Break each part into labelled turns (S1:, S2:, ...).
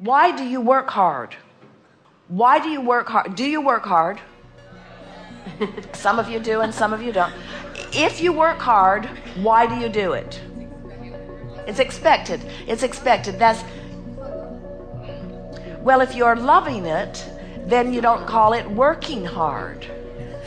S1: Why do you work hard? Why do you work hard? Do you work hard? Some of you do and some of you don't. If you work hard, why do you do it? It's expected. It's expected. Well, if you're loving it, then you don't call it working hard.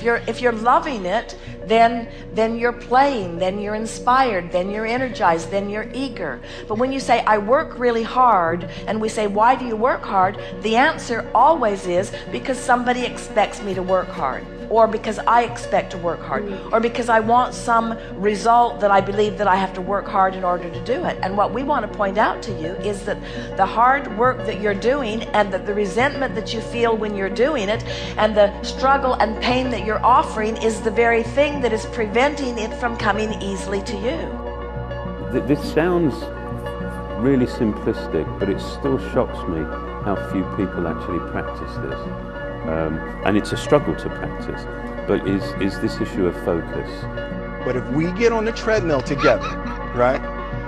S1: If you're loving it, then you're playing, then you're inspired, then you're energized, then you're eager. But when you say, I work really hard, and we say, why do you work hard? The answer always is, because somebody expects me to work hard, or because I expect to work hard, or because I want some result that I believe that I have to work hard in order to do it. And what we want to point out to you is that the hard work that you're doing, and that the resentment that you feel when you're doing it, and the struggle and pain that you're offering is the very thing that is preventing it from coming easily to you.
S2: This sounds really simplistic, but it still shocks me how few people actually practice this. And it's a struggle to practice, but is this issue of focus.
S3: But if we get on the treadmill together, right,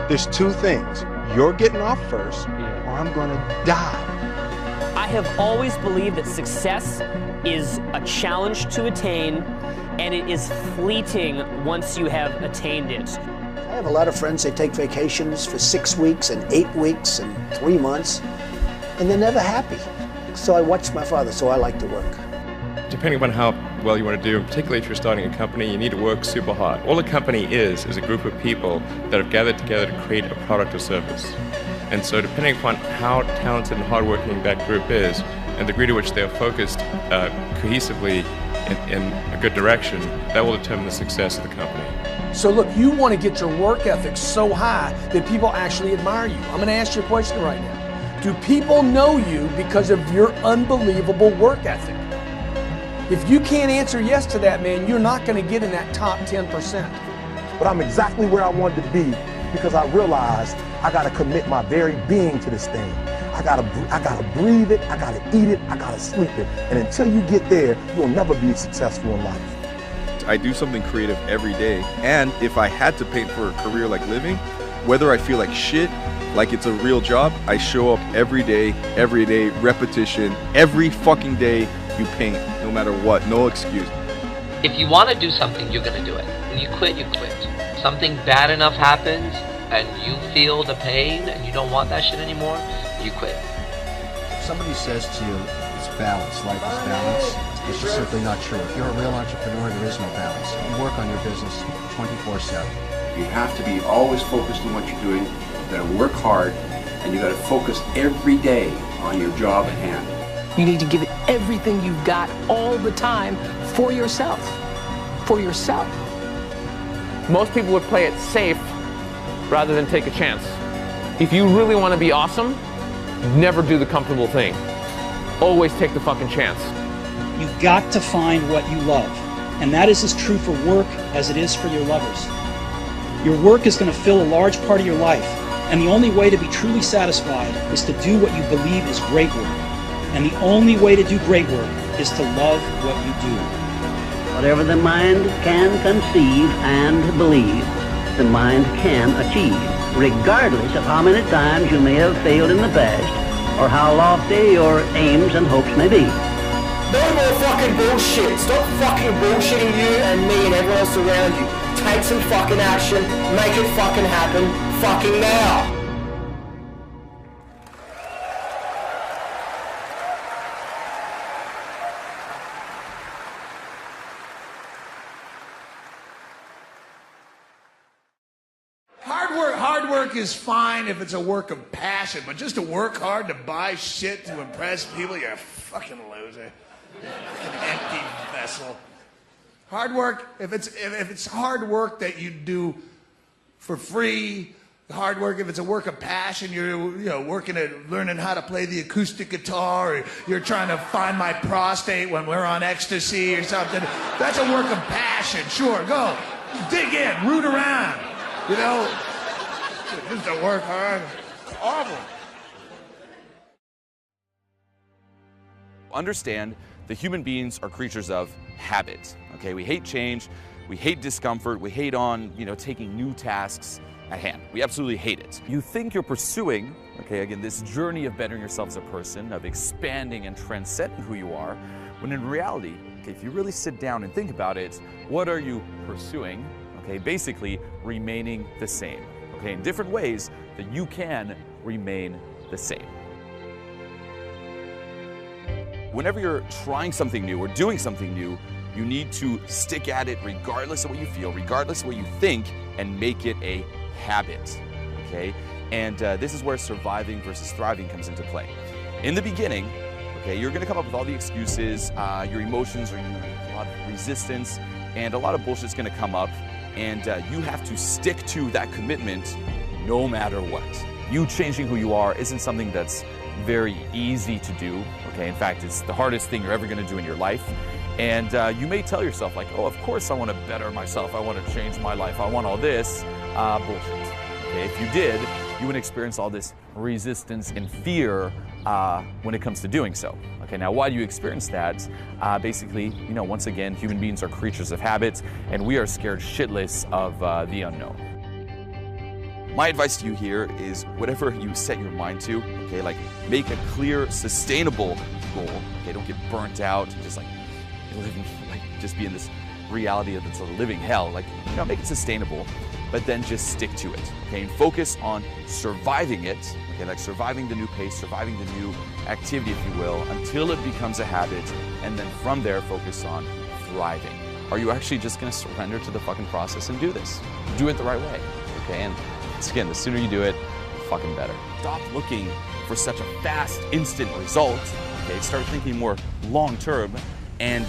S3: there's two things. You're getting off first, or I'm gonna die.
S4: I have always believed that success is a challenge to attain, and it is fleeting once you have attained it.
S5: I have a lot of friends, they take vacations for 6 weeks and 8 weeks and 3 months, and they're never happy. So I watched my father, so I like to work.
S6: Depending on how well you want to do, and particularly if you're starting a company, you need to work super hard. All a company is a group of people that have gathered together to create a product or service. And so depending upon how talented and hardworking that group is, and the degree to which they are focused cohesively in a good direction, that will determine the success of the company.
S7: So look, you want to get your work ethic so high that people actually admire you. I'm going to ask you a question right now. Do people know you because of your unbelievable work ethic? If you can't answer yes to that, man, you're not going to get in that top 10%.
S3: But I'm exactly where I wanted to be because I realized I got to commit my very being to this thing. I gotta breathe it, I gotta eat it, I gotta sleep it. And until you get there, you'll never be successful in life.
S8: I do something creative every day. And if I had to paint for a career like living, whether I feel like shit, like it's a real job, I show up every day, repetition, every fucking day you paint, no matter what, no excuse.
S9: If you want to do something, you're going to do it. When you quit, you quit. Something bad enough happens and you feel the pain and you don't want that shit anymore, you quit.
S10: If somebody says to you, it's balance, life is balance, it's just simply not true. If you're a real entrepreneur, there is no balance. You work on your business 24/7.
S11: You have to be always focused on what you're doing. You gotta work hard, and you gotta focus every day on your job at hand.
S12: You need to give it everything you've got all the time for yourself. For yourself.
S13: Most people would play it safe rather than take a chance. If you really want to be awesome, never do the comfortable thing. Always take the fucking chance.
S14: You've got to find what you love. And that is as true for work as it is for your lovers. Your work is going to fill a large part of your life. And the only way to be truly satisfied is to do what you believe is great work. And the only way to do great work is to love what you do.
S15: Whatever the mind can conceive and believe, the mind can achieve, regardless of how many times you may have failed in the past, or how lofty your aims and hopes may be.
S16: No more fucking bullshit. Stop fucking bullshitting you and me and everyone else around you. Take some fucking action, make it fucking happen, fucking now.
S7: Hard work is fine if it's a work of passion, but just to work hard to buy shit to impress people, you're a fucking loser. An empty vessel. Hard work, if it's hard work that you do for free, hard work if it's a work of passion, you're working at learning how to play the acoustic guitar, or you're trying to find my prostate when we're on ecstasy or something. That's a work of passion, sure, go. Dig in, root around, Just to work hard. It's awful.
S17: Understand that human beings are creatures of habit. okay? We hate change, we hate discomfort, we hate on, taking new tasks at hand. We absolutely hate it. You think you're pursuing, okay, again, this journey of bettering yourself as a person, of expanding and transcending who you are, when in reality, okay, if you really sit down and think about it, what are you pursuing? Okay, basically remaining the same, okay, in different ways that you can remain the same. Whenever you're trying something new or doing something new, you need to stick at it regardless of what you feel, regardless of what you think, and make it a habit, okay? And this is where surviving versus thriving comes into play. In the beginning, okay, you're gonna come up with all the excuses, your emotions are a lot of resistance, and a lot of bullshit's gonna come up, and you have to stick to that commitment no matter what. You changing who you are isn't something that's very easy to do, okay? In fact, it's the hardest thing you're ever gonna do in your life. And you may tell yourself like, oh, of course I wanna better myself, I wanna change my life, I want all this. Bullshit, okay? If you did, you would experience all this resistance and fear when it comes to doing so. Okay, now why do you experience that? Basically, once again, human beings are creatures of habit, and we are scared shitless of the unknown. My advice to you here is whatever you set your mind to, okay, like make a clear, sustainable goal. Okay, don't get burnt out and just just be in this reality that it's a living hell. Make it sustainable, but then just stick to it. Okay, and focus on surviving it. Okay, like surviving the new pace, surviving the new activity, if you will, until it becomes a habit, and then from there focus on thriving. Are you actually just going to surrender to the fucking process and do this? Do it the right way. Okay, and again, the sooner you do it, the fucking better. Stop looking for such a fast, instant result. Okay, start thinking more long term, and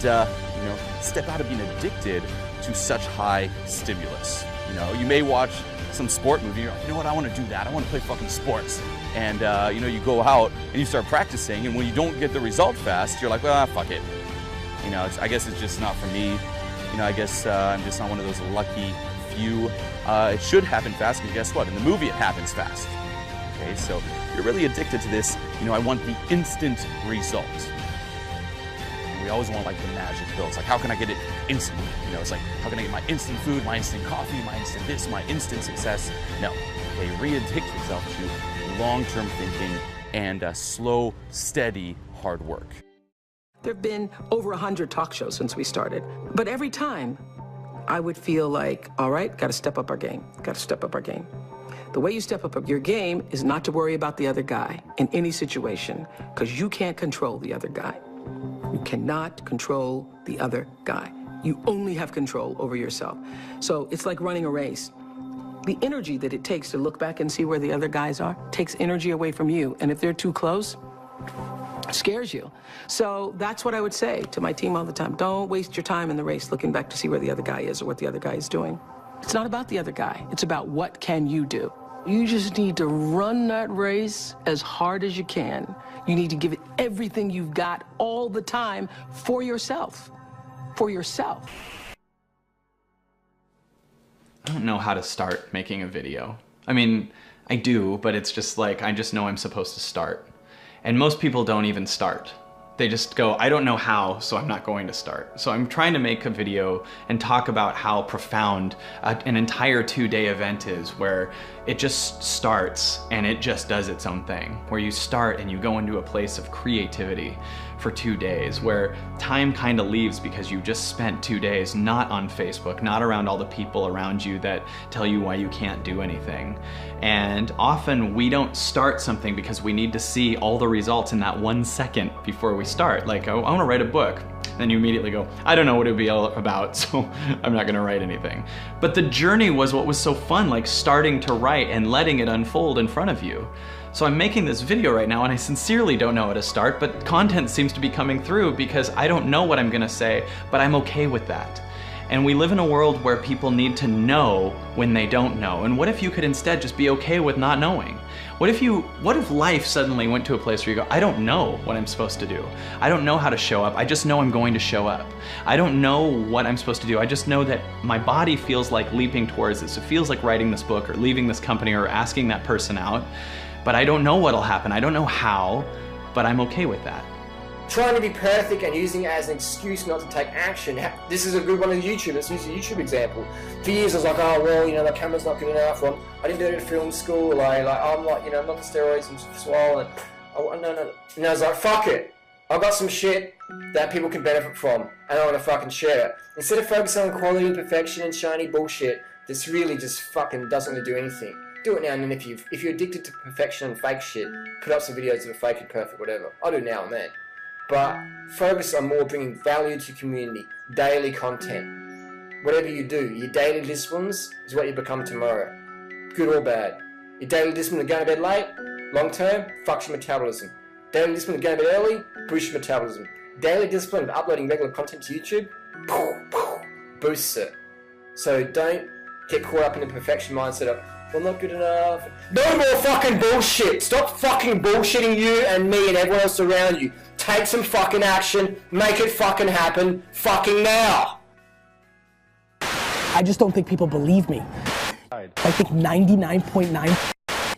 S17: step out of being addicted to such high stimulus. You may watch some sport movie, you're like, you know what, I want to do that, I want to play fucking sports. And you go out and you start practicing, and when you don't get the result fast, you're like, well, fuck it. I guess it's just not for me. I guess I'm just not one of those lucky few. It should happen fast, because guess what, in the movie it happens fast. Okay, so you're really addicted to this, I want the instant result. We always want the magic pill. It's like, how can I get it instantly? It's like, how can I get my instant food, my instant coffee, my instant this, my instant success? No, okay, re-addict yourself to long-term thinking and slow, steady, hard work.
S12: There have been over 100 talk shows since we started, but every time I would feel like, all right, got to step up our game, got to step up our game. The way you step up your game is not to worry about the other guy in any situation, because you can't control the other guy. You cannot control the other guy. You only have control over yourself. So it's like running a race. The energy that it takes to look back and see where the other guys are takes energy away from you. And if they're too close, it scares you. So that's what I would say to my team all the time. Don't waste your time in the race looking back to see where the other guy is or what the other guy is doing. It's not about the other guy. It's about what can you do. You just need to run that race as hard as you can. You need to give it everything you've got all the time for yourself. For yourself.
S18: I don't know how to start making a video. I mean, I do, but it's just like, I just know I'm supposed to start. And most people don't even start. They just go, I don't know how, so I'm not going to start. So I'm trying to make a video and talk about how profound an entire 2-day event is, where it just starts and it just does its own thing. Where you start and you go into a place of creativity for 2 days, where time kind of leaves because you just spent 2 days not on Facebook, not around all the people around you that tell you why you can't do anything. And often we don't start something because we need to see all the results in that 1 second before we start. Like, oh, I want to write a book. Then you immediately go, I don't know what it would be all about, so I'm not gonna write anything. But the journey was what was so fun, like starting to write and letting it unfold in front of you. So I'm making this video right now and I sincerely don't know how to start, but content seems to be coming through because I don't know what I'm gonna say, but I'm okay with that. And we live in a world where people need to know when they don't know. And what if you could instead just be okay with not knowing? What if life suddenly went to a place where you go, I don't know what I'm supposed to do. I don't know how to show up. I just know I'm going to show up. I don't know what I'm supposed to do. I just know that my body feels like leaping towards this. It feels like writing this book or leaving this company or asking that person out. But I don't know what'll happen. I don't know how, but I'm okay with that.
S16: Trying to be perfect and using it as an excuse not to take action. This is a good one of the YouTube. Let's use a YouTube example. For years I was like, oh well, you know, the camera's not good enough. I didn't do it at film school. Like I'm like, you know, I'm not the steroids, I'm swollen. No. And I was like, fuck it. I've got some shit that people can benefit from, and I want to fucking share it. Instead of focusing on quality and perfection and shiny bullshit, this really just fucking doesn't really do anything. Do it now and then. If you're addicted to perfection and fake shit, put up some videos that are fake and perfect, whatever. I do now and then. But focus on more bringing value to your community, daily content. Whatever you do, your daily disciplines is what you become tomorrow. Good or bad. Your daily discipline of going to bed late, long term, fucks your metabolism. Daily discipline of going to bed early, boosts your metabolism. Daily discipline of uploading regular content to YouTube, boosts it. So don't get caught up in the perfection mindset of, well, not good enough. No more fucking bullshit. Stop fucking bullshitting you and me and everyone else around you. Take some fucking action. Make it fucking happen. Fucking now.
S19: I just don't think people believe me. I think 99.9%.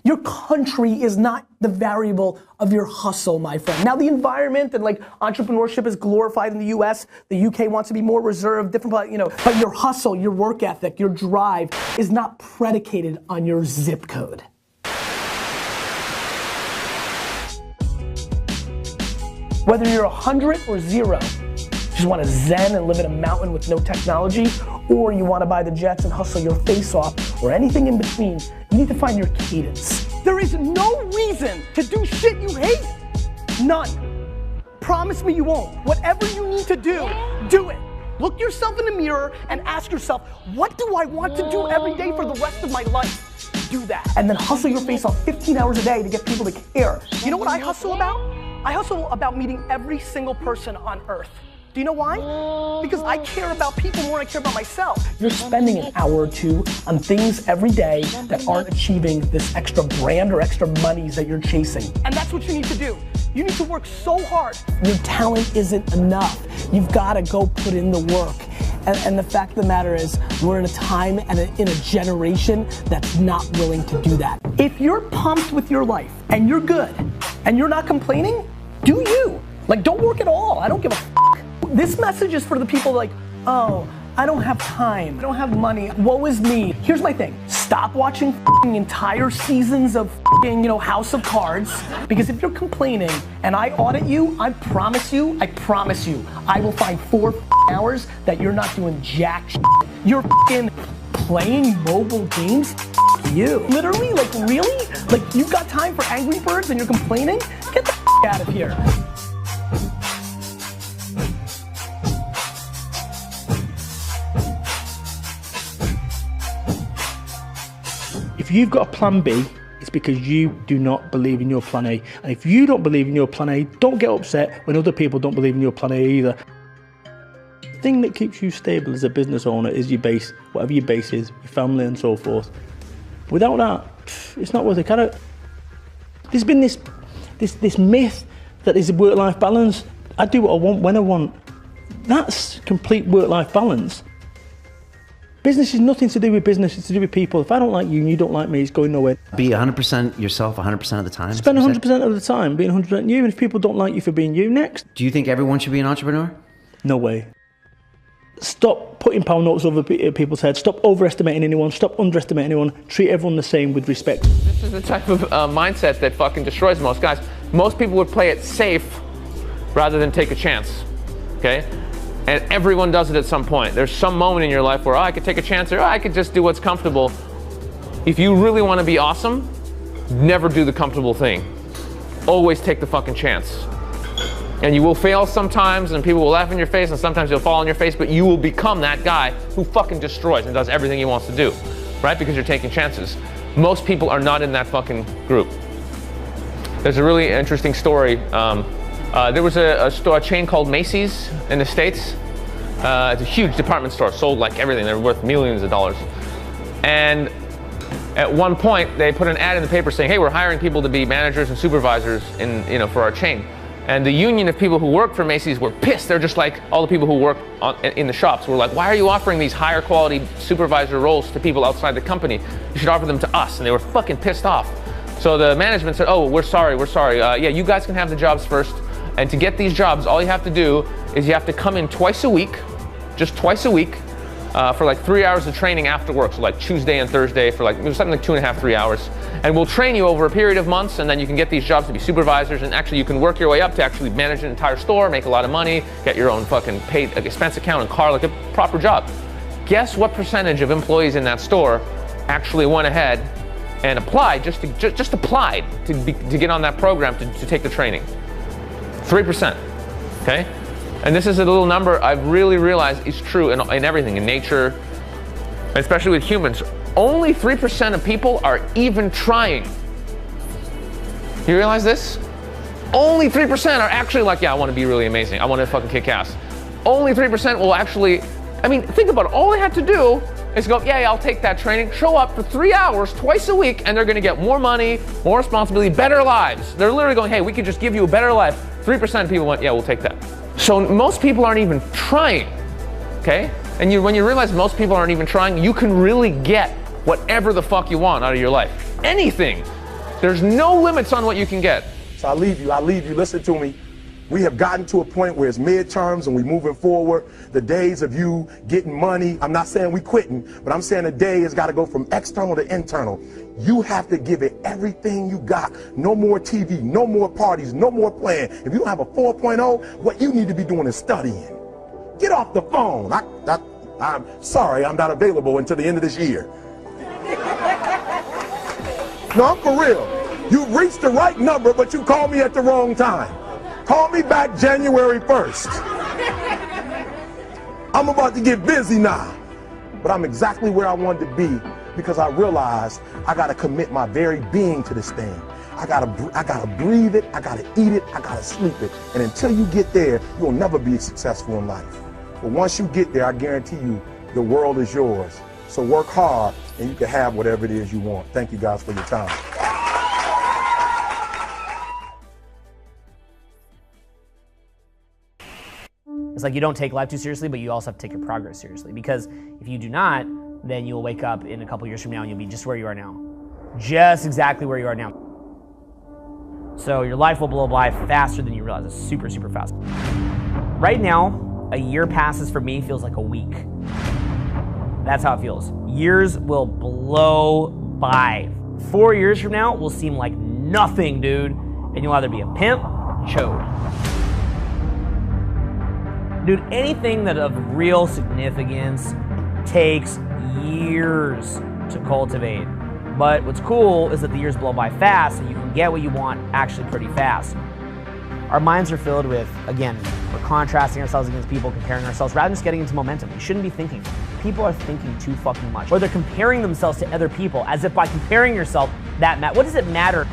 S19: Your country is not the variable of your hustle, my friend. Now the environment and like entrepreneurship is glorified in the US. The UK wants to be more reserved, different, you know, but your hustle, your work ethic, your drive is not predicated on your zip code. Whether you're 100 or 0, you just want to zen and live in a mountain with no technology, or you want to buy the jets and hustle your face off, or anything in between, you need to find your cadence. There is no reason to do shit you hate. None. Promise me you won't. Whatever you need to do, do it. Look yourself in the mirror and ask yourself, what do I want to do every day for the rest of my life? Do that. And then hustle your face off 15 hours a day to get people to care. You know what I hustle about? I hustle about meeting every single person on earth. Do you know why? Because I care about people more than I care about myself. You're spending an hour or two on things every day that aren't achieving this extra brand or extra monies that you're chasing. And that's what you need to do. You need to work so hard. Your talent isn't enough. You've got to go put in the work. And the fact of the matter is, we're in a time and in a generation that's not willing to do that. If you're pumped with your life and you're good and you're not complaining, do you. Like, don't work at all. I don't give a fuck. This message is for the people like, oh, I don't have time, I don't have money, woe is me. Here's my thing, stop watching entire seasons of House of Cards, because if you're complaining and I audit you, I promise you, I will find 4 hours that you're not doing jack shit. You're playing mobile games, you. Literally, like really? Like you've got time for Angry Birds and you're complaining? Get the out of here.
S20: If you've got a plan B, it's because you do not believe in your plan A. And if you don't believe in your plan A, don't get upset when other people don't believe in your plan A either. The thing that keeps you stable as a business owner is your base, whatever your base is, your family and so forth. Without that, it's not worth a carrot. There's been this myth that is a work-life balance. I do what I want when I want. That's complete work-life balance. Business is nothing to do with business, it's to do with people. If I don't like you and you don't like me, it's going nowhere.
S21: Be 100% yourself 100% of the time?
S20: Spend 100% of the time being 100% you, and if people don't like you for being you, next.
S21: Do you think everyone should be an entrepreneur?
S20: No way. Stop putting pound notes over people's heads. Stop overestimating anyone. Stop underestimating anyone. Treat everyone the same with respect.
S13: This is the type of mindset that fucking destroys most guys. Most people would play it safe rather than take a chance, okay? And everyone does it at some point. There's some moment in your life where, oh, I could take a chance, or oh, I could just do what's comfortable. If you really want to be awesome, never do the comfortable thing. Always take the fucking chance. And you will fail sometimes, and people will laugh in your face, and sometimes you'll fall on your face, but you will become that guy who fucking destroys and does everything he wants to do, right? Because you're taking chances. Most people are not in that fucking group. There's a really interesting story. There was a chain called Macy's in the States. It's a huge department store, sold like everything. They're worth millions of dollars. And at one point, they put an ad in the paper saying, hey, we're hiring people to be managers and supervisors for our chain. And the union of people who work for Macy's were pissed. They're just like all the people who work in the shops were like, why are you offering these higher quality supervisor roles to people outside the company? You should offer them to us. And they were fucking pissed off. So the management said, oh, we're sorry. Yeah, you guys can have the jobs first. And to get these jobs, all you have to do is you have to come in twice a week, just twice a week, for like 3 hours of training after work. So like Tuesday and Thursday for like something like 2.5, 3 hours. And we'll train you over a period of months, and then you can get these jobs to be supervisors, and actually you can work your way up to actually manage an entire store, make a lot of money, get your own fucking paid expense account and car, like a proper job. Guess what percentage of employees in that store actually went ahead and applied, just applied to get on that program to take the training? 3%, okay? And this is a little number I've really realized is true in everything, in nature, especially with humans. Only 3% of people are even trying. You realize this? Only 3% are actually like, yeah, I want to be really amazing. I want to fucking kick ass. Only 3% will actually, I mean, think about it. All they have to do is go, yeah, I'll take that training, show up for 3 hours twice a week, and they're going to get more money, more responsibility, better lives. They're literally going, hey, we could just give you a better life. 3% of people went, yeah, we'll take that. So most people aren't even trying, okay? And when you realize most people aren't even trying, you can really get whatever the fuck you want out of your life. Anything. There's no limits on what you can get.
S3: So I leave you, listen to me. We have gotten to a point where it's midterms and we're moving forward. The days of you getting money, I'm not saying we quitting, but I'm saying the day has got to go from external to internal. You have to give it everything you got. No more TV, no more parties, no more playing. If you don't have a 4.0, what you need to be doing is studying. Get off the phone. I'm sorry, I'm not available until the end of this year. No, I'm for real. You reached the right number, but you called me at the wrong time. Call me back January 1st. I'm about to get busy now. But I'm exactly where I wanted to be because I realized I got to commit my very being to this thing. I gotta breathe it, I gotta eat it, I gotta sleep it. And until you get there, you'll never be successful in life. But once you get there, I guarantee you, the world is yours. So work hard and you can have whatever it is you want. Thank you guys for your time.
S4: It's like you don't take life too seriously, but you also have to take your progress seriously. Because if you do not, then you'll wake up in a couple years from now and you'll be just where you are now. Just exactly where you are now. So your life will blow by faster than you realize. It's super, super fast. Right now, a year passes for me feels like a week. That's how it feels. Years will blow by. 4 years from now will seem like nothing, dude. And you'll either be a pimp or chode. Dude, anything that of real significance takes years to cultivate. But what's cool is that the years blow by fast and you can get what you want actually pretty fast. Our minds are filled with, again, we're contrasting ourselves against people, comparing ourselves, rather than just getting into momentum. You shouldn't be thinking. People are thinking too fucking much. Or they're comparing themselves to other people, as if by comparing yourself, that matters. What does it matter?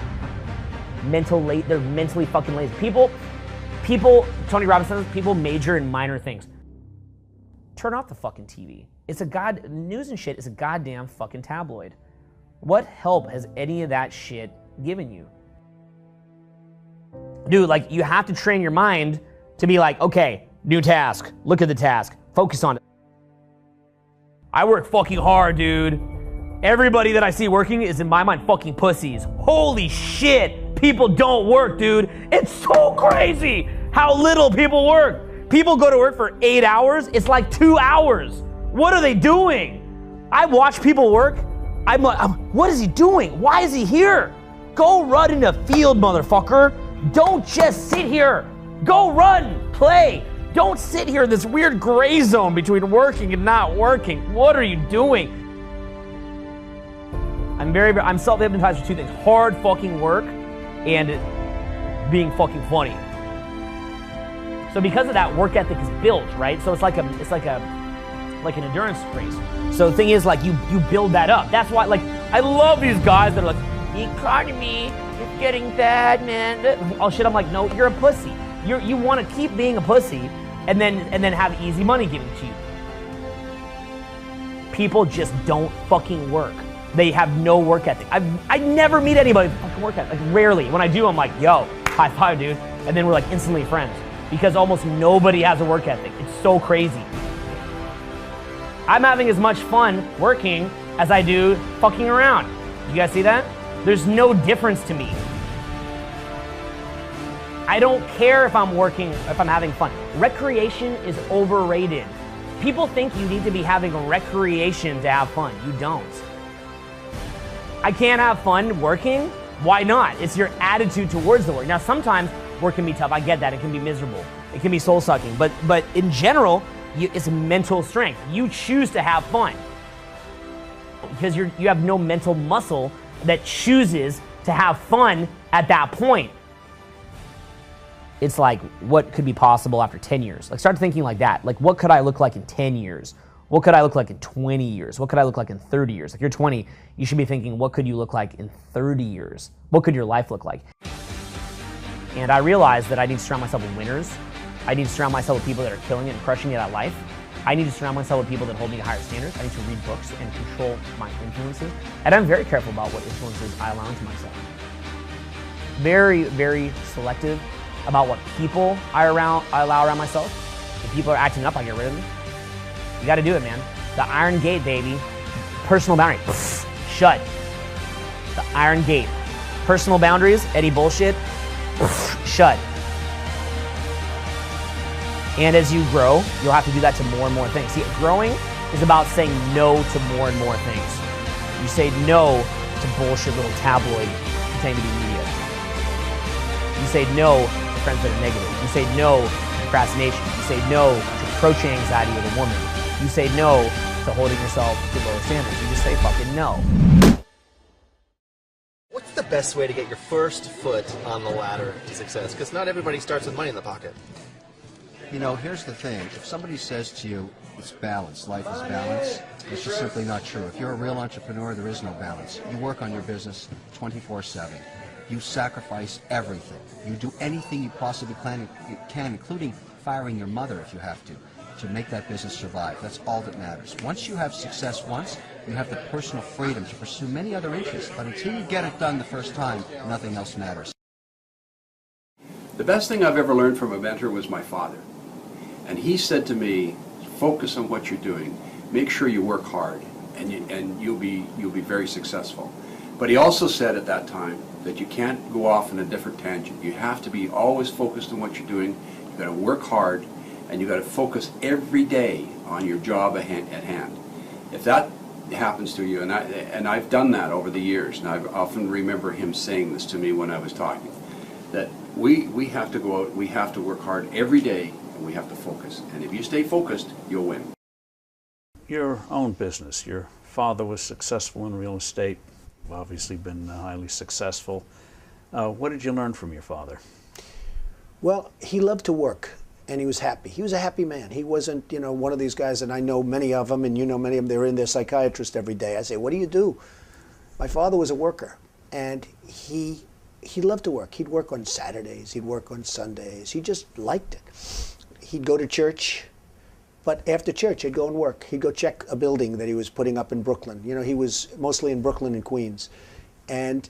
S4: They're mentally fucking lazy. People, Tony Robbins says, people major in minor things. Turn off the fucking TV. News and shit is a goddamn fucking tabloid. What help has any of that shit given you? Dude, like, you have to train your mind to be like, okay, new task, look at the task, focus on it. I work fucking hard, dude. Everybody that I see working is, in my mind, fucking pussies. Holy shit, people don't work, dude. It's so crazy how little people work. People go to work for 8 hours, it's like 2 hours. What are they doing? I watch people work, I'm like, what is he doing? Why is he here? Go run in the field, motherfucker. Don't just sit here. Go run, play. Don't sit here in this weird gray zone between working and not working. What are you doing? I'm self-hypnotized for two things: hard fucking work and being fucking funny. So because of that, work ethic is built, right? So it's like an endurance race. So the thing is, like, you build that up. That's why, like, I love these guys that are like, the economy is getting bad, man. Oh shit, I'm like, no, you're a pussy. You want to keep being a pussy and then have easy money given to you. People just don't fucking work. They have no work ethic. I never meet anybody with fucking work ethic. Like, rarely. When I do, I'm like, yo, high five, dude. And then we're like instantly friends because almost nobody has a work ethic. It's so crazy. I'm having as much fun working as I do fucking around. You guys see that? There's no difference to me. I don't care if I'm working, if I'm having fun. Recreation is overrated. People think you need to be having a recreation to have fun. You don't. I can't have fun working? Why not? It's your attitude towards the work. Now, sometimes work can be tough. I get that. It can be miserable. It can be soul-sucking. But in general, it's mental strength. You choose to have fun because you have no mental muscle that chooses to have fun at that point. It's like, what could be possible after 10 years? Like, start thinking like that. Like, what could I look like in 10 years? What could I look like in 20 years? What could I look like in 30 years? Like, you're 20, you should be thinking, what could you look like in 30 years? What could your life look like? And I realized that I need to surround myself with winners. I need to surround myself with people that are killing it and crushing it at life. I need to surround myself with people that hold me to higher standards. I need to read books and control my influences. And I'm very careful about what influences I allow into myself. Very, very selective about what people I allow around myself. If people are acting up, I get rid of them. You gotta do it, man. The Iron Gate, baby. Personal boundary, shut. The Iron Gate. Personal boundaries, Eddie bullshit, shut. And as you grow, you'll have to do that to more and more things. See, growing is about saying no to more and more things. You say no to bullshit little tabloid pretending to be media. You say no to friends that are negative. You say no to procrastination. You say no to approaching anxiety with a woman. You say no to holding yourself to lower standards. You just say fucking no.
S1: What's the best way to get your first foot on the ladder to success? Because not everybody starts with money in the pocket.
S10: You know, here's the thing. If somebody says to you, it's balance, life is balance, it's just simply not true. If you're a real entrepreneur, there is no balance. You work on your business 24/7. You sacrifice everything. You do anything you possibly can, including firing your mother if you have to make that business survive. That's all that matters. Once you have success once, you have the personal freedom to pursue many other interests. But until you get it done the first time, nothing else matters.
S11: The best thing I've ever learned from a mentor was my father. And he said to me, focus on what you're doing. Make sure you work hard, and you'll be very successful. But he also said at that time that you can't go off in a different tangent. You have to be always focused on what you're doing. You've got to work hard, and you've got to focus every day on your job at hand. If that happens to you, and I've done that over the years, and I often remember him saying this to me when I was talking, that we have to go out, we have to work hard every day, and we have to focus. And if you stay focused, you'll win.
S22: Your own business. Your father was successful in real estate. You've obviously been highly successful. What did you learn from your father?
S5: Well, he loved to work, and he was happy. He was a happy man. He wasn't, you know, one of these guys, and I know many of them, and you know many of them, they're in their psychiatrist every day. I say, what do you do? My father was a worker, and he loved to work. He'd work on Saturdays. He'd work on Sundays. He just liked it. He'd go to church, but after church, he'd go and work. He'd go check a building that he was putting up in Brooklyn. You know, he was mostly in Brooklyn and Queens. And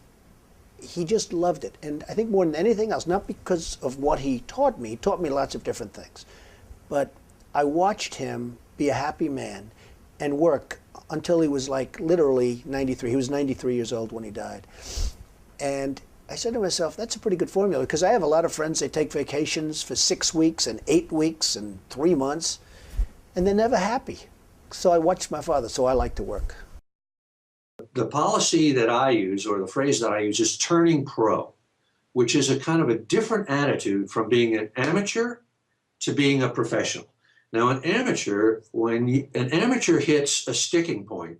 S5: he just loved it. And I think more than anything else, not because of what he taught me lots of different things, but I watched him be a happy man and work until he was like literally 93. He was 93 years old when he died. And I said to myself, that's a pretty good formula, because I have a lot of friends, they take vacations for 6 weeks and 8 weeks and 3 months, and they're never happy. So I watched my father, so I like to work.
S23: The policy that I use, or the phrase that I use, is turning pro, which is a kind of a different attitude from being an amateur to being a professional. Now, an amateur, when an amateur hits a sticking point,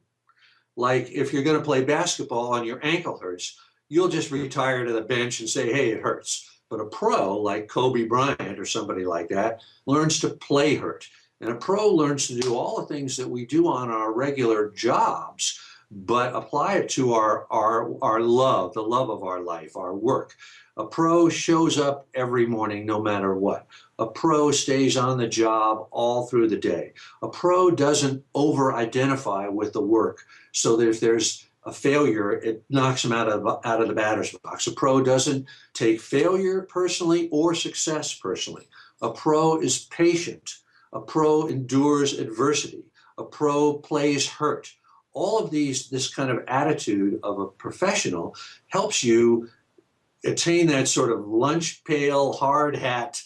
S23: like if you're going to play basketball and your ankle hurts, you'll just retire to the bench and say, hey, it hurts. But a pro, like Kobe Bryant or somebody like that, learns to play hurt. And a pro learns to do all the things that we do on our regular jobs, but apply it to our love, the love of our life, our work. A pro shows up every morning no matter what. A pro stays on the job all through the day. A pro doesn't over-identify with the work so that if there's a failure, it knocks him out of the batter's box. A pro doesn't take failure personally or success personally. A pro is patient. A pro endures adversity. A pro plays hurt. All of this kind of attitude of a professional helps you attain that sort of lunch pail, hard hat,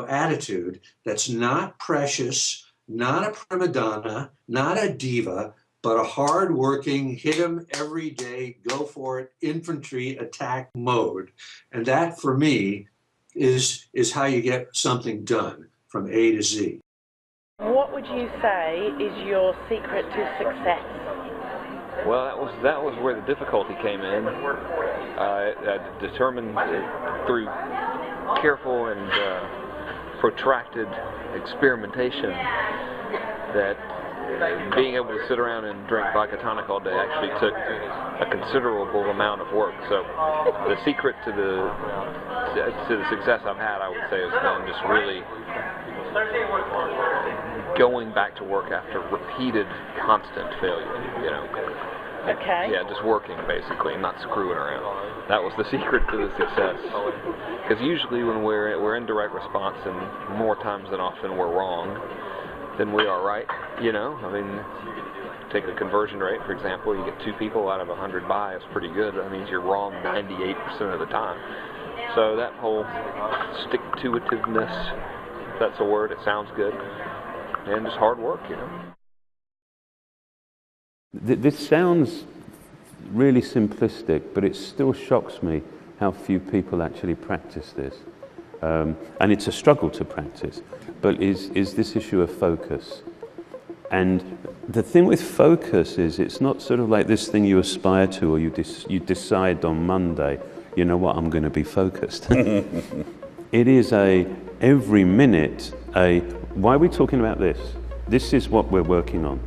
S23: attitude that's not precious, not a prima donna, not a diva, but a hard-working, hit 'em every day, go for it, infantry attack mode. And that, for me, is how you get something done from A to Z.
S2: What would you say is your secret to success?
S6: Well, that was where the difficulty came in. I determined through careful and protracted experimentation that being able to sit around and drink vodka tonic all day actually took a considerable amount of work. So the secret to the success I've had, I would say, has been just really going back to work after repeated, constant failure.
S2: Okay.
S6: Yeah, just working basically, not screwing around. That was the secret to the success. Because usually when we're in direct response, and more times than often we're wrong, then we are right. I mean, take the conversion rate, for example. You get 2 people out of 100 buy, it's pretty good. That means you're wrong 98% of the time. So that whole stick-to-itiveness, that's a word, it sounds good, and just hard work,
S8: This sounds really simplistic, but it still shocks me how few people actually practice this. And it's a struggle to practice, but is this issue of focus. And the thing with focus is it's not sort of like this thing you aspire to, or you decide on Monday, you know what, I'm going to be focused. It is every minute, why are we talking about this? This is what we're working on.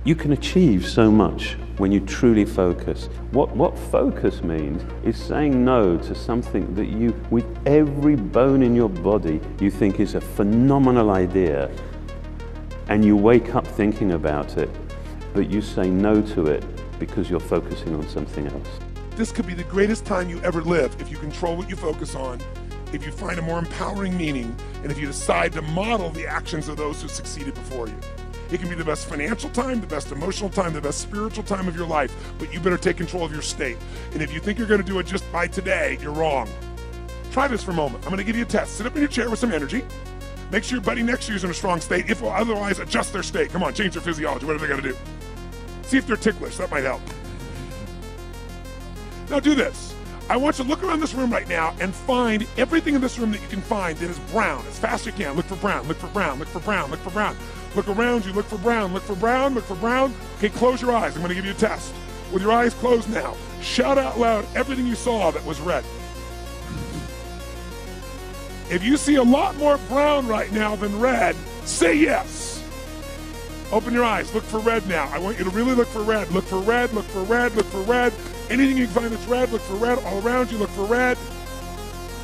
S8: You can achieve so much when you truly focus. What focus means is saying no to something that you, with every bone in your body, you think is a phenomenal idea, and you wake up thinking about it, but you say no to it because you're focusing on something else.
S24: This could be the greatest time you ever live if you control what you focus on, if you find a more empowering meaning, and if you decide to model the actions of those who succeeded before you. It can be the best financial time, the best emotional time, the best spiritual time of your life, but you better take control of your state. And if you think you're going to do it just by today, you're wrong. Try this for a moment. I'm going to give you a test. Sit up in your chair with some energy. Make sure your buddy next to you is in a strong state. If otherwise, adjust their state. Come on, change their physiology. What are they going to do? See if they're ticklish. That might help. Now do this. I want you to look around this room right now and find everything in this room that you can find that is brown as fast as you can. Look for brown, look for brown, look for brown, look for brown. Look around you, look for brown, look for brown, look for brown. Okay, close your eyes. I'm going to give you a test. With your eyes closed now, shout out loud everything you saw that was red. If you see a lot more brown right now than red, say yes. Open your eyes, look for red now. I want you to really look for red. Look for red, look for red, look for red. Anything you can find that's red, look for red. All around you, look for red.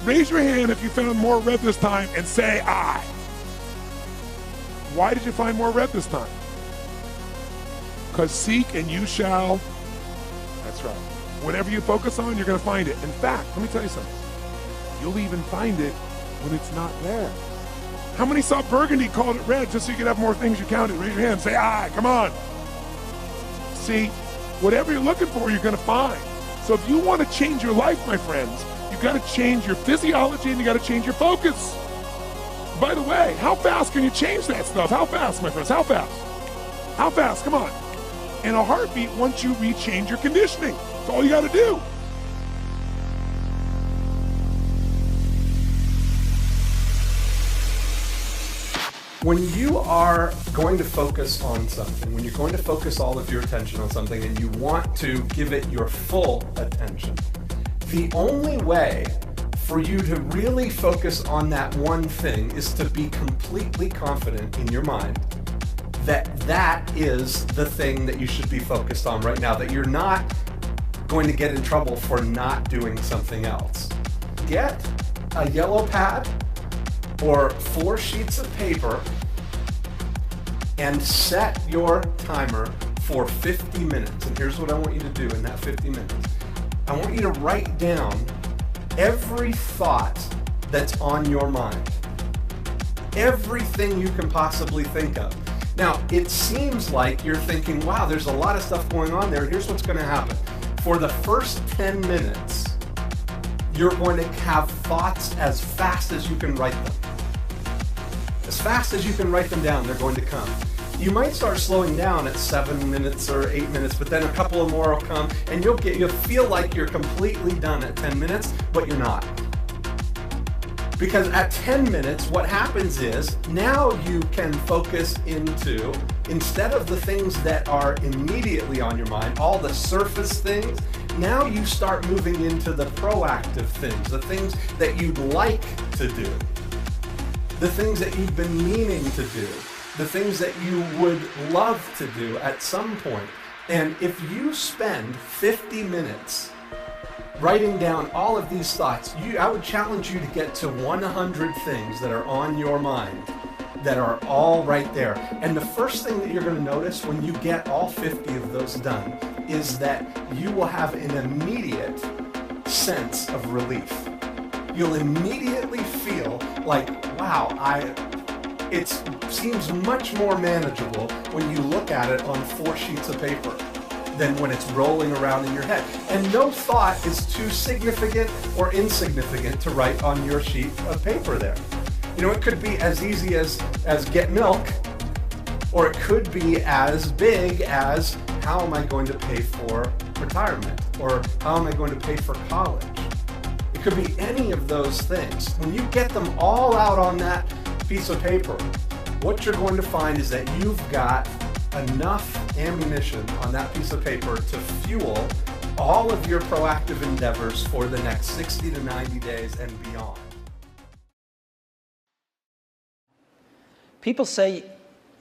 S24: Raise your hand if you found more red this time and say I. Why did you find more red this time? Because seek and you shall. That's right. Whatever you focus on, you're going to find it. In fact, let me tell you something. You'll even find it when it's not there. How many saw burgundy, called it red, just so you could have more things you counted? Raise your hand, say aye, come on. See, whatever you're looking for, you're going to find. So if you want to change your life, my friends, you've got to change your physiology and you got to change your focus. By the way, how fast can you change that stuff? How fast, my friends? How fast? How fast? Come on. In a heartbeat, once you rechange your conditioning. That's all you got to do.
S25: When you are going to focus on something, when you're going to focus all of your attention on something and you want to give it your full attention, the only way for you to really focus on that one thing is to be completely confident in your mind that that is the thing that you should be focused on right now, that you're not going to get in trouble for not doing something else. Get a yellow pad or 4 sheets of paper and set your timer for 50 minutes. And here's what I want you to do in that 50 minutes. I want you to write down every thought that's on your mind. Everything you can possibly think of. Now, it seems like you're thinking, wow, there's a lot of stuff going on there. Here's what's going to happen. For the first 10 minutes, you're going to have thoughts as fast as you can write them. As fast as you can write them down, they're going to come. You might start slowing down at 7 minutes or 8 minutes, but then a couple of more will come, and you'll feel like you're completely done at 10 minutes, but you're not. Because at 10 minutes, what happens is, now you can focus into, instead of the things that are immediately on your mind, all the surface things, now you start moving into the proactive things, the things that you'd like to do, the things that you've been meaning to do, the things that you would love to do at some point. And if you spend 50 minutes writing down all of these thoughts, I would challenge you to get to 100 things that are on your mind that are all right there. And the first thing that you're going to notice when you get all 50 of those done is that you will have an immediate sense of relief. You'll immediately feel like, wow, it seems much more manageable when you look at it on 4 sheets of paper than when it's rolling around in your head. And no thought is too significant or insignificant to write on your sheet of paper there. You know, it could be as easy as get milk, or it could be as big as how am I going to pay for retirement, or how am I going to pay for college. It could be any of those things. When you get them all out on that piece of paper, what you're going to find is that you've got enough ammunition on that piece of paper to fuel all of your proactive endeavors for the next 60 to 90 days and beyond.
S7: People say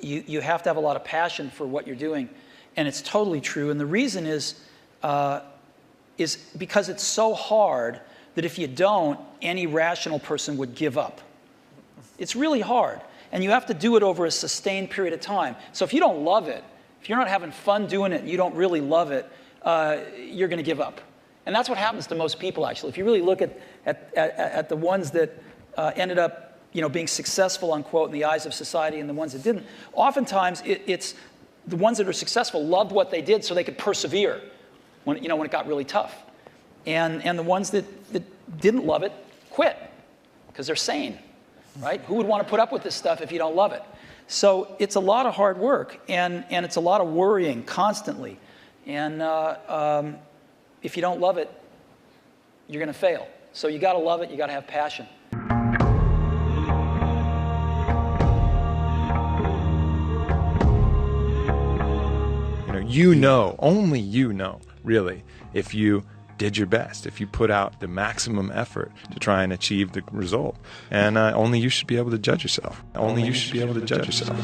S7: you have to have a lot of passion for what you're doing, and it's totally true. And the reason is because it's so hard that if you don't, any rational person would give up. It's really hard, and you have to do it over a sustained period of time. So if you don't love it, if you're not having fun doing it, and you don't really love it, you're going to give up. And that's what happens to most people, actually. If you really look at the ones that ended up being successful, unquote, in the eyes of society and the ones that didn't, oftentimes it's the ones that are successful loved what they did so they could persevere when it got really tough. And the ones that didn't love it quit because they're sane, right? Who would want to put up with this stuff if you don't love it? So it's a lot of hard work, and it's a lot of worrying constantly. And if you don't love it, you're going to fail. So you got to love it. You got to have passion.
S9: Only you know, really, if you did your best, if you put out the maximum effort to try and achieve the result. And only you should be able to judge yourself. Only you should be able to judge yourself.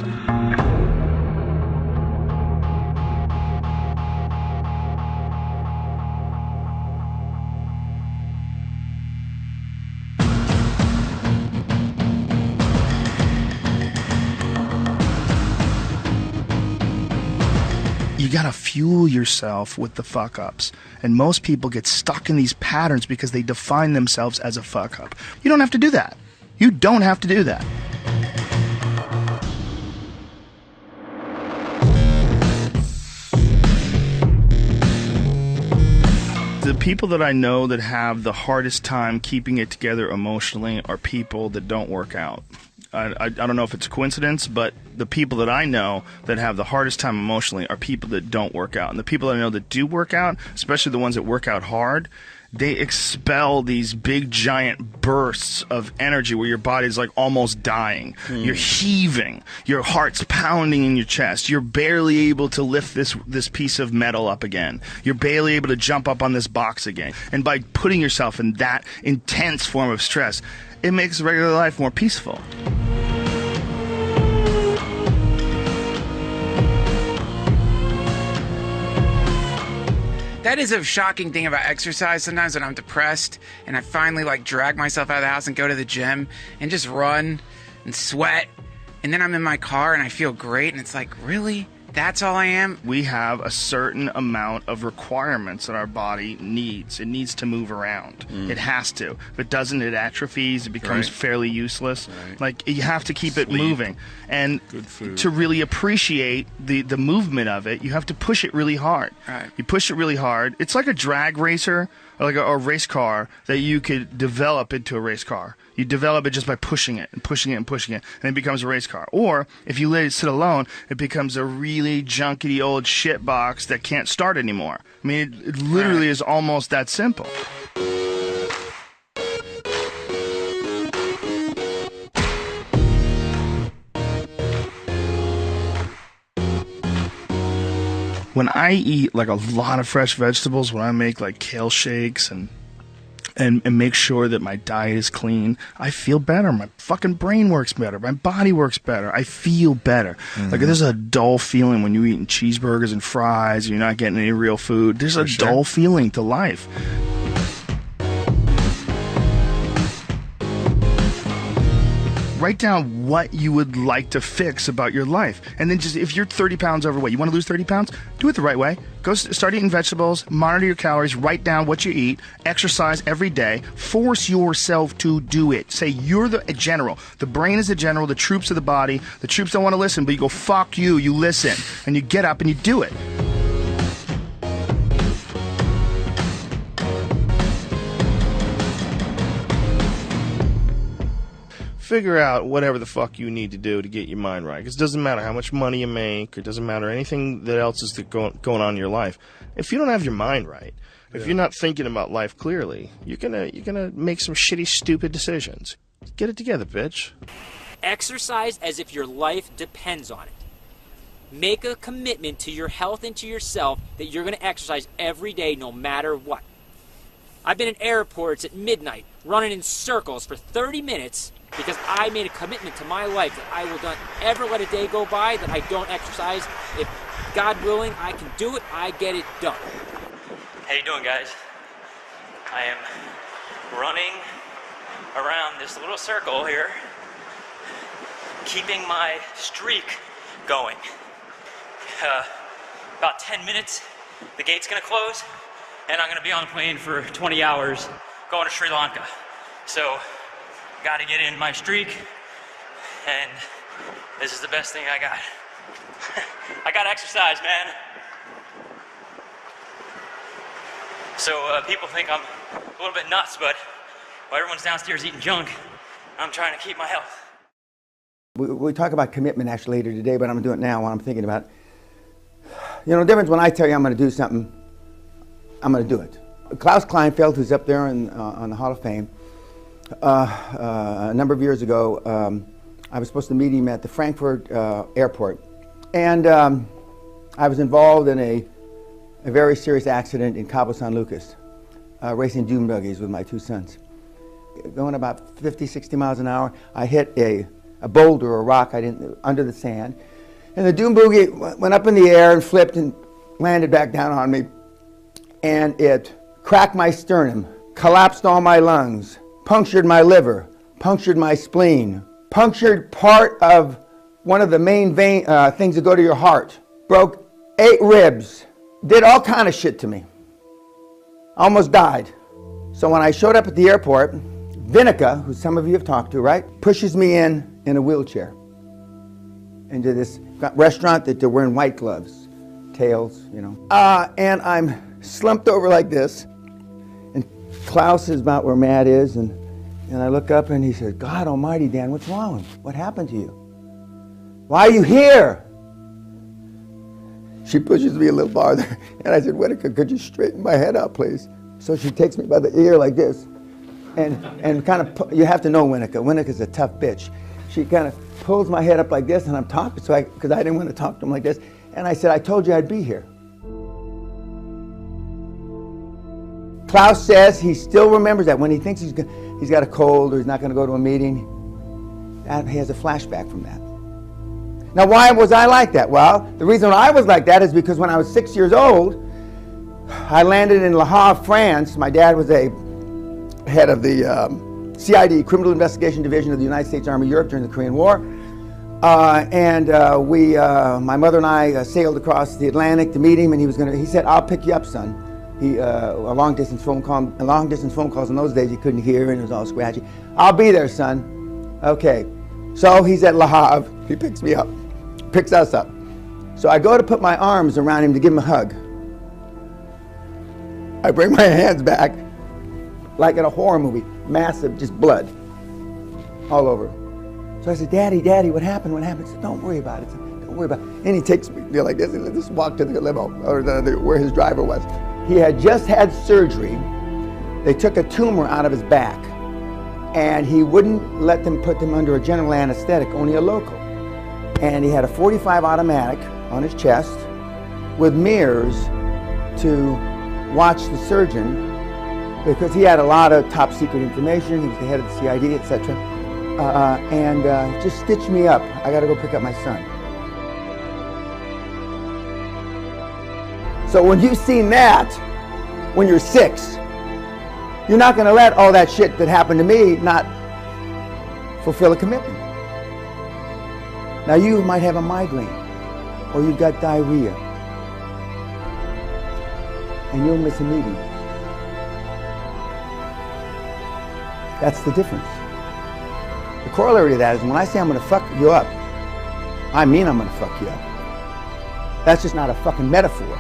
S14: You gotta fuel yourself with the fuck ups. And most people get stuck in these patterns because they define themselves as a fuck up. You don't have to do that. You don't have to do that. The people that I know that have the hardest time keeping it together emotionally are people that don't work out. I don't know if it's a coincidence, but the people that I know that have the hardest time emotionally are people that don't work out. And the people that I know that do work out, especially the ones that work out hard, they expel these big giant bursts of energy where your body's like almost dying. You're heaving. Your heart's pounding in your chest. You're barely able to lift this piece of metal up again. You're barely able to jump up on this box again. And by putting yourself in that intense form of stress, it makes regular life more peaceful.
S15: That is a shocking thing about exercise. Sometimes when I'm depressed and I finally drag myself out of the house and go to the gym and just run and sweat, and then I'm in my car and I feel great, and it's like, really? That's all I am?
S14: We have a certain amount of requirements that our body needs. It needs to move around. It has to. If it doesn't, it atrophies. It becomes fairly useless. Like, you have to keep it moving. And to really appreciate the movement of it, you have to push it really hard. You push it really hard. It's like a drag racer, or like a race car that you could develop into a race car. You develop it just by pushing it and pushing it and pushing it, and it becomes a race car. Or if you let it sit alone, it becomes a really junkety old shit box that can't start anymore. I mean, it literally is almost that simple. When I eat like a lot of fresh vegetables, when I make like kale shakes and make sure that my diet is clean, I feel better. My fucking brain works better. My body works better. I feel better. Like, there's a dull feeling when you're eating cheeseburgers and fries and you're not getting any real food. There's a dull feeling to life. Write down what you would like to fix about your life. And then just, if you're 30 pounds overweight, you want to lose 30 pounds? Do it the right way. Go start eating vegetables, monitor your calories, write down what you eat, exercise every day, force yourself to do it. Say you're the general. The brain is the general, the troops are the body. The troops don't want to listen, but you go, fuck you, you listen. And you get up and you do it. Figure out whatever the fuck you need to do to get your mind right. Because it doesn't matter how much money you make, or it doesn't matter anything that else is going on in your life. If you don't have your mind right, if you're not thinking about life clearly, you're gonna make some shitty, stupid decisions. Get it together, bitch.
S12: Exercise as if your life depends on it. Make a commitment to your health and to yourself that you're going to exercise every day no matter what. I've been in airports at midnight running in circles for 30 minutes because I made a commitment to my life that I will not ever let a day go by that I don't exercise. If God willing, I can do it, I get it done.
S16: How you doing, guys? I am running around this little circle here, keeping my streak going. About 10 minutes, the gate's gonna close, and I'm gonna be on the plane for 20 hours going to Sri Lanka. So, gotta get in my streak, and this is the best thing I got. I gotta exercise, man. So people think I'm a little bit nuts, but while everyone's downstairs eating junk, I'm trying to keep my health.
S17: We talk about commitment actually later today, but I'm gonna do it now while I'm thinking about it. You know, the difference when I tell you I'm gonna do something, I'm gonna do it. Klaus Kleinfeld, who's up there on the Hall of Fame, a number of years ago, I was supposed to meet him at the Frankfurt airport. And I was involved in a very serious accident in Cabo San Lucas, racing dune buggies with my two sons. Going about 50, 60 miles an hour, I hit a boulder or a rock under the sand. And the dune buggy went up in the air and flipped and landed back down on me. And it cracked my sternum, collapsed all my lungs, punctured my liver, punctured my spleen, punctured part of one of the main things that go to your heart, broke 8 ribs, did all kind of shit to me. Almost died. So when I showed up at the airport, Vinica, who some of you have talked to, right, pushes me in a wheelchair into this restaurant that they're wearing white gloves, tails, you know. And I'm slumped over like this, and Klaus is about where Matt is, and I look up and he says, God almighty, Dan, what's wrong? What happened to you? Why are you here? She pushes me a little farther, and I said, Vinica, could you straighten my head out, please? So she takes me by the ear like this, and kind of, you have to know Vinica. Winica's a tough bitch. She kind of pulls my head up like this, and I'm talking, because I didn't want to talk to him like this, and I said, I told you I'd be here. Klaus says he still remembers that when he thinks he's got a cold or he's not going to go to a meeting, he has a flashback from that. Now, why was I like that? Well, the reason I was like that is because when I was 6 years old, I landed in Le Havre, France. My dad was a head of the CID, Criminal Investigation Division of the United States Army Europe during the Korean War. My mother and I sailed across the Atlantic to meet him, and he said, "I'll pick you up, son." A long distance phone calls in those days you couldn't hear, and it was all scratchy. "I'll be there, son." Okay, so he's at Le Havre. He picks me up, picks us up. So I go to put my arms around him to give him a hug. I bring my hands back, like in a horror movie, massive, just blood all over. So I said, "Daddy, Daddy, what happened? What happened?" He said, "Don't worry about it. Don't worry about it." And he takes me like this and just walked to the limo, or where his driver was. He had just had surgery. They took a tumor out of his back, and he wouldn't let them put him under a general anesthetic, only a local. And he had a .45 automatic on his chest with mirrors to watch the surgeon, because he had a lot of top secret information. He was the head of the CID, etc. And just stitched me up. I got to go pick up my son. So when you've seen that, when you're 6, you're not going to let all that shit that happened to me not fulfill a commitment. Now you might have a migraine, or you've got diarrhea, and you'll miss a meeting. That's the difference. The corollary to that is when I say I'm going to fuck you up, I mean I'm going to fuck you up. That's just not a fucking metaphor.